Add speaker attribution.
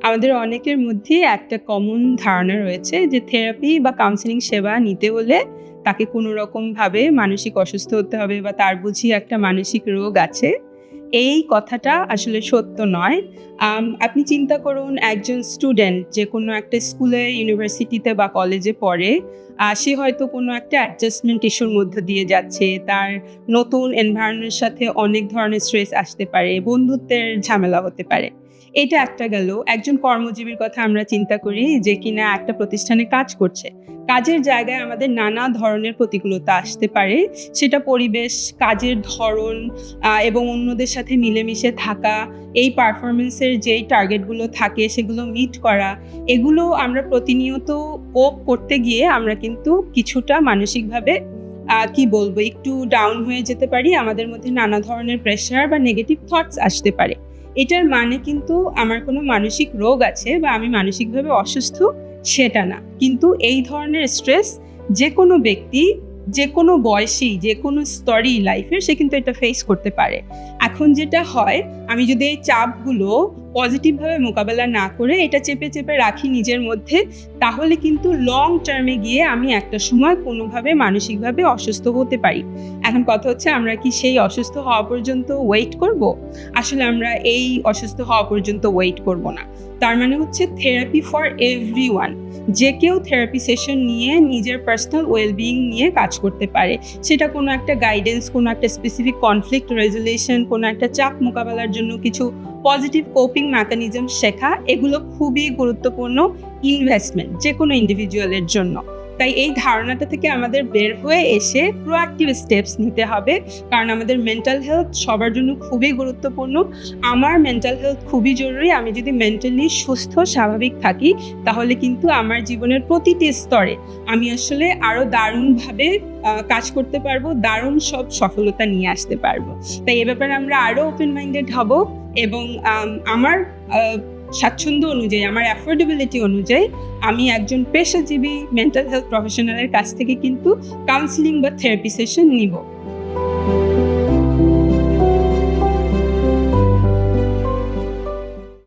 Speaker 1: আমাদের অনেকের মধ্যেই একটা কমন ধারণা রয়েছে যে থেরাপি বা কাউন্সেলিং সেবা নিতে হলে তাকে কোনো রকমভাবে মানসিক অসুস্থ হতে হবে বা তার বুঝি একটা মানসিক রোগ আছে। এই কথাটা আসলে সত্য নয়। আপনি চিন্তা করুন, একজন স্টুডেন্ট যে কোনো একটা স্কুলে, ইউনিভার্সিটিতে বা কলেজে পড়ে, সে হয়তো কোনো একটা অ্যাডজাস্টমেন্ট ইস্যুর মধ্য দিয়ে যাচ্ছে। তার নতুন এনভায়রনমেন্টের সাথে অনেক ধরনের স্ট্রেস আসতে পারে, বন্ধুত্বের ঝামেলা হতে পারে। এটা একটা গেল। একজন কর্মজীবীর কথা আমরা চিন্তা করি যে কিনা একটা প্রতিষ্ঠানে কাজ করছে। কাজের জায়গায় আমাদের নানা ধরনের প্রতিকূলতা আসতে পারে। সেটা পরিবেশ, কাজের ধরন এবং অন্যদের সাথে মিলেমিশে থাকা, এই পারফরম্যান্সের যেই টার্গেটগুলো থাকে সেগুলো মিট করা, এগুলো আমরা প্রতিনিয়ত কোপ করতে গিয়ে আমরা কিন্তু কিছুটা মানসিকভাবে কি বলবো, একটু ডাউন হয়ে যেতে পারি। আমাদের মধ্যে নানা ধরনের প্রেশার বা নেগেটিভ থটস আসতে পারে। এটার মানে কিন্তু আমার কোনো মানসিক রোগ আছে বা আমি মানসিকভাবে অসুস্থ সেটা না। কিন্তু এই ধরনের স্ট্রেস যে কোনো ব্যক্তি, যে কোনো বয়সী, যে কোনো স্তরেই লাইফের, সে কিন্তু এটা ফেস করতে পারে। এখন যেটা হয়, আমি যদি এই চাপগুলো পজিটিভভাবে মোকাবেলা না করে এটা চেপে চেপে রাখি নিজের মধ্যে, তাহলে কিন্তু লং টার্মে গিয়ে আমি একটা সময় কোনোভাবে মানসিকভাবে অসুস্থ হতে পারি। এখন কথা হচ্ছে, আমরা কি সেই অসুস্থ হওয়া পর্যন্ত ওয়েট করব? আসলে আমরা এই অসুস্থ হওয়া পর্যন্ত ওয়েট করব না। তার মানে হচ্ছে থেরাপি ফর এভরিওয়ান। যে কেউ থেরাপি সেশন নিয়ে নিজের পার্সোনাল ওয়েলবিং নিয়ে কাজ করতে পারে। সেটা কোনো একটা গাইডেন্স, কোনো একটা স্পেসিফিক কনফ্লিক্ট রেজুলেশন, কোনো একটা চাপ মোকাবেলার জন্য কিছু পজিটিভ কোপিং মেকানিজম শেখা, এগুলো খুবই গুরুত্বপূর্ণ ইনভেস্টমেন্ট যে কোনো ইন্ডিভিজুয়ালের জন্য। তাই এই ধারণাটা থেকে আমাদের বের হয়ে এসে প্রোঅ্যাক্টিভ স্টেপস নিতে হবে, কারণ আমাদের মেন্টাল হেলথ সবার জন্য খুবই গুরুত্বপূর্ণ। আমার মেন্টাল হেলথ খুবই জরুরি। আমি যদি মেন্টালি সুস্থ, স্বাভাবিক থাকি, তাহলে কিন্তু আমার জীবনের প্রতিটি স্তরে আমি আসলে আরও দারুণভাবে কাজ করতে পারবো, দারুণ সব সফলতা নিয়ে আসতে পারবো। তাই এ ব্যাপারে আমরা আরও ওপেন মাইন্ডেড হব এবং আমার স্বাচ্ছন্দ্য অনুযায়ী, আমার অ্যাফোর্ডেবিলিটি অনুযায়ী আমি একজন পেশাজীবী মেন্টাল হেলথ প্রফেশনালের কাছ থেকে কিন্তু কাউন্সিলিং বা থেরাপি সেশন নিব।